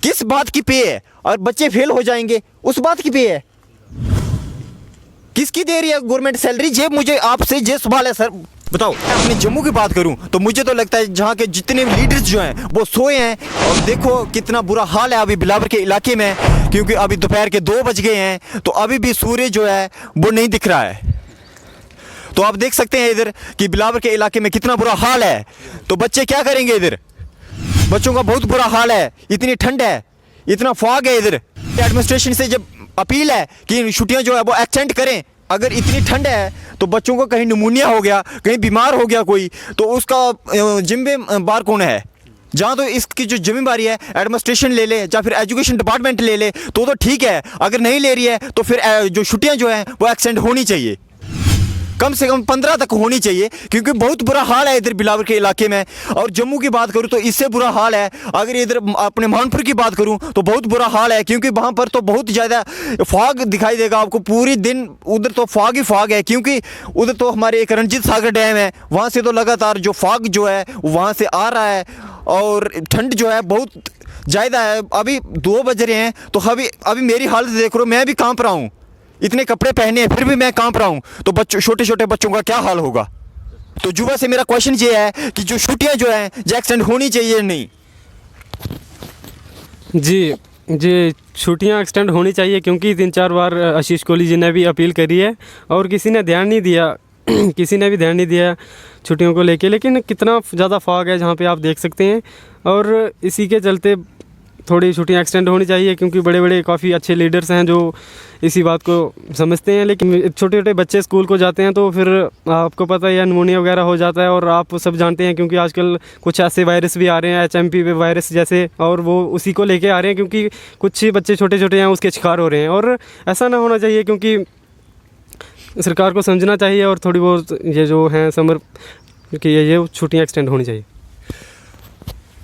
किस बात की पे है? और बच्चे फेल हो जाएंगे उस बात की पे है? किसकी दे रही है गवर्नमेंट सैलरी? ये मुझे आपसे ये सवाल है सर, बताओ। अपने जम्मू की बात करूं तो मुझे तो लगता है जहां के जितने लीडर्स जो हैं वो सोए हैं। और देखो कितना बुरा हाल है अभी बिलावर के इलाके में, क्योंकि अभी दोपहर के 2 बज गए हैं तो अभी भी सूर्य जो है वो नहीं दिख रहा है। तो आप देख सकते हैं इधर कि बिलावर के इलाके में कितना बुरा हाल है। तो बच्चे क्या करेंगे? इधर बच्चों का बहुत बुरा हाल है, इतनी ठंड है, इतना फॉग है। इधर एडमिनिस्ट्रेशन से जब अपील है कि छुट्टियां जो है वो एक्सटेंड करें। अगर इतनी ठंड है तो बच्चों को कहीं निमोनिया हो गया, कहीं बीमार हो गया कोई, तो उसका जिम्मेदार कौन है? जहाँ तो इसकी जो जिम्मेदारी है एडमिनिस्ट्रेशन ले ले या फिर एजुकेशन डिपार्टमेंट ले ले तो ठीक है। अगर नहीं ले रही है तो फिर जो छुट्टियाँ जो हैं वो एक्सटेंड होनी चाहिए, कम से कम 15 तक होनी चाहिए, क्योंकि बहुत बुरा हाल है इधर बिलावर के इलाके में। और जम्मू की बात करूं तो इससे बुरा हाल है। अगर इधर अपने मानपुर की बात करूं तो बहुत बुरा हाल है, क्योंकि वहां पर तो बहुत ज़्यादा फॉग दिखाई देगा आपको पूरी दिन। उधर तो फॉग ही फॉग है, क्योंकि उधर तो हमारे एक रणजीत सागर डैम है, वहाँ से तो लगातार जो फॉग जो है वहाँ से आ रहा है। और ठंड जो है बहुत ज़्यादा है। अभी 2 बज रहे हैं तो अभी मेरी हालत देख रहा हूँ, मैं भी कांप रहा हूँ। इतने कपड़े पहने हैं फिर भी मैं कांप रहा हूँ, तो बच्चों छोटे छोटे बच्चों का क्या हाल होगा? तो युवा से मेरा क्वेश्चन ये है कि जो छुट्टियाँ जो हैं जो एक्सटेंड होनी चाहिए या नहीं? जी जी, छुट्टियां एक्सटेंड होनी चाहिए, क्योंकि 3-4 बार आशीष कोहली जी ने भी अपील करी है और किसी ने ध्यान नहीं दिया किसी ने भी ध्यान नहीं दिया छुट्टियों को लेके। लेकिन कितना ज़्यादा फॉग है जहाँ पे आप देख सकते हैं, और इसी के चलते थोड़ी छुट्टियां एक्सटेंड होनी चाहिए, क्योंकि बड़े बड़े काफ़ी अच्छे लीडर्स हैं जो इसी बात को समझते हैं। लेकिन छोटे छोटे बच्चे स्कूल को जाते हैं तो फिर आपको पता है निमोनिया वगैरह हो जाता है, और आप सब जानते हैं क्योंकि आजकल कुछ ऐसे वायरस भी आ रहे हैं HMP वायरस जैसे, और वो उसी को लेके आ रहे हैं, क्योंकि कुछ बच्चे छोटे छोटे हैं उसके शिकार हो रहे हैं। और ऐसा ना होना चाहिए, क्योंकि सरकार को समझना चाहिए और थोड़ी बहुत ये जो है समर कि ये छुट्टियाँ एक्सटेंड होनी चाहिए।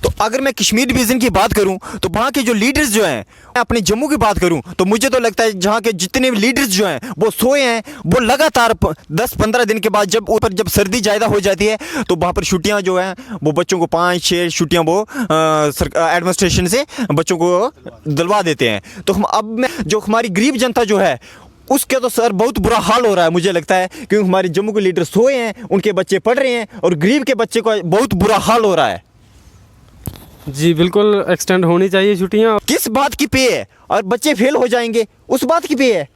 तो अगर मैं कश्मीर डिवीज़न की बात करूं तो वहाँ के जो लीडर्स जो हैं, अपने जम्मू की बात करूं तो मुझे तो लगता है जहाँ के जितने लीडर्स जो हैं वो सोए हैं। वो लगातार 10-15 दिन के बाद जब सर्दी ज़्यादा हो जाती है तो वहाँ पर छुट्टियाँ जो हैं वो बच्चों को 5-6 छुट्टियाँ वो एडमिनिस्ट्रेशन से बच्चों को दिलवा देते हैं। तो जो हमारी गरीब जनता जो है उसके तो सर बहुत बुरा हाल हो रहा है मुझे लगता है, क्योंकि हमारे जम्मू के लीडर सोए हैं, उनके बच्चे पढ़ रहे हैं और गरीब के बच्चे को बहुत बुरा हाल हो रहा है। जी बिल्कुल, एक्सटेंड होनी चाहिए छुट्टियाँ। किस बात की पे है? और बच्चे फेल हो जाएंगे उस बात की पे है?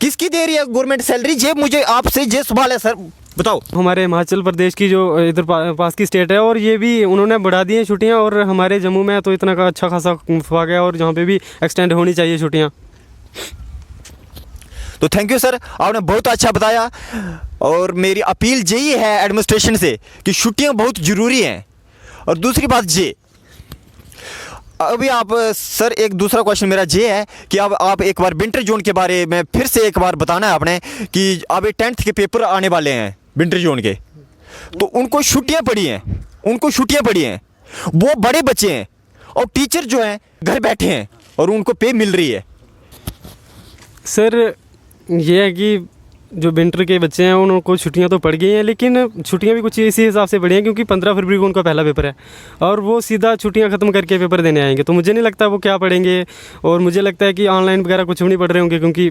किसकी दे रही है गवर्नमेंट सैलरी? ये मुझे आपसे ये सवाल है सर, बताओ। हमारे हिमाचल प्रदेश की जो इधर पास की स्टेट है, और ये भी उन्होंने बढ़ा दी हैं छुट्टियाँ, और हमारे जम्मू में तो इतना का अच्छा खासा फॉग है, और जहाँ पे भी एक्सटेंड होनी चाहिए छुट्टियाँ। तो थैंक यू सर, आपने बहुत अच्छा बताया। और मेरी अपील यही है एडमिनिस्ट्रेशन से कि छुट्टियाँ बहुत ज़रूरी हैं। और दूसरी बात ये, अभी आप सर एक दूसरा क्वेश्चन मेरा ये है कि अब आप एक बार विंटर जोन के बारे में फिर से एक बार बताना है आपने कि अभी 10th के पेपर आने वाले हैं विंटर जोन के, तो उनको छुट्टियां पड़ी हैं, वो बड़े बच्चे हैं और टीचर जो हैं घर बैठे हैं और उनको पे मिल रही है। सर ये है कि जो विंटर के बच्चे हैं उनको छुट्टियां तो पड़ गई हैं, लेकिन छुट्टियां भी कुछ इसी हिसाब से पड़ी हैं, क्योंकि 15 फरवरी को उनका पहला पेपर है और वो सीधा छुट्टियां ख़त्म करके पेपर देने आएंगे। तो मुझे नहीं लगता वो क्या पढ़ेंगे, और मुझे लगता है कि ऑनलाइन वगैरह कुछ भी नहीं पढ़ रहे होंगे, क्योंकि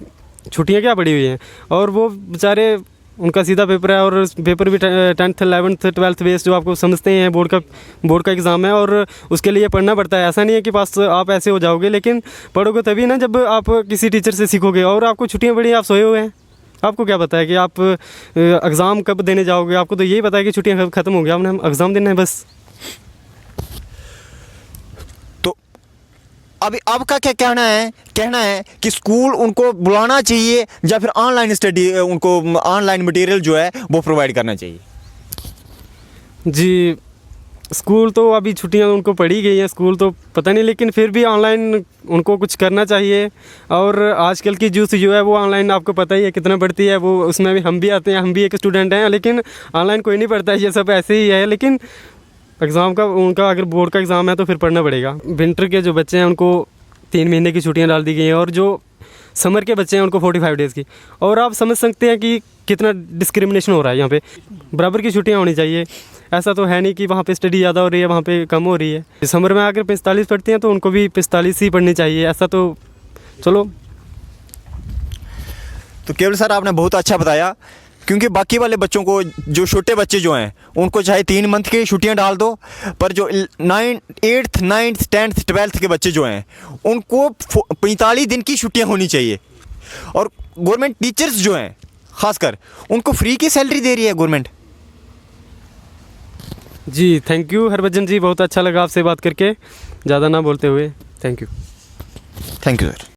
छुट्टियाँ क्या पड़ी हुई हैं। और वो बेचारे उनका सीधा पेपर है, और पेपर भी 10th 11th 12th बेस जो आपको समझते हैं बोर्ड का एग्ज़ाम है, और उसके लिए पढ़ना पड़ता है। ऐसा नहीं है कि पास आप ऐसे हो जाओगे, लेकिन पढ़ोगे तभी ना जब आप किसी टीचर से सीखोगे। और आपको छुट्टियाँ पड़ी, आप सोए हुए हैं, आपको क्या पता है कि आप एग्ज़ाम कब देने जाओगे? आपको तो यही पता है कि छुट्टियाँ कब ख़त्म हो गया, हमने एग्ज़ाम देना है बस। तो अभी आपका क्या कहना है कि स्कूल उनको बुलाना चाहिए या फिर ऑनलाइन स्टडी, उनको ऑनलाइन मटेरियल जो है वो प्रोवाइड करना चाहिए? जी स्कूल तो अभी छुट्टियां उनको पड़ी गई हैं, स्कूल तो पता नहीं, लेकिन फिर भी ऑनलाइन उनको कुछ करना चाहिए। और आजकल की यूथ जो है वो ऑनलाइन आपको पता ही है कितना पढ़ती है, वो उसमें भी हम भी आते हैं, हम भी एक स्टूडेंट हैं, लेकिन ऑनलाइन कोई नहीं पढ़ता है, ये सब ऐसे ही है। लेकिन एग्ज़ाम का उनका अगर बोर्ड का एग्ज़ाम है तो फिर पढ़ना पड़ेगा। विंटर के जो बच्चे हैं उनको 3 महीने की छुट्टियाँ डाल दी गई हैं, और जो समर के बच्चे हैं उनको 45 डेज़ की। और आप समझ सकते हैं कि कितना डिस्क्रिमिनेशन हो रहा है यहाँ पे। बराबर की छुट्टियाँ होनी चाहिए। ऐसा तो है नहीं कि वहाँ पे स्टडी ज़्यादा हो रही है, वहाँ पे कम हो रही है। समर में अगर 45 पढ़ती हैं तो उनको भी 45 ही पढ़नी चाहिए, ऐसा तो चलो। तो केवल सर आपने बहुत अच्छा बताया, क्योंकि बाकी वाले बच्चों को, जो छोटे बच्चे जो हैं उनको चाहे 3 मंथ की छुट्टियां डाल दो, पर जो 8th 9th 10th 12th के बच्चे जो हैं उनको 45 दिन की छुट्टियां होनी चाहिए। और गवर्नमेंट टीचर्स जो हैं खासकर उनको फ्री की सैलरी दे रही है गवर्नमेंट। जी थैंक यू हरभजन जी, बहुत अच्छा लगा आपसे बात करके, ज़्यादा ना बोलते हुए। Thank you thank you sir.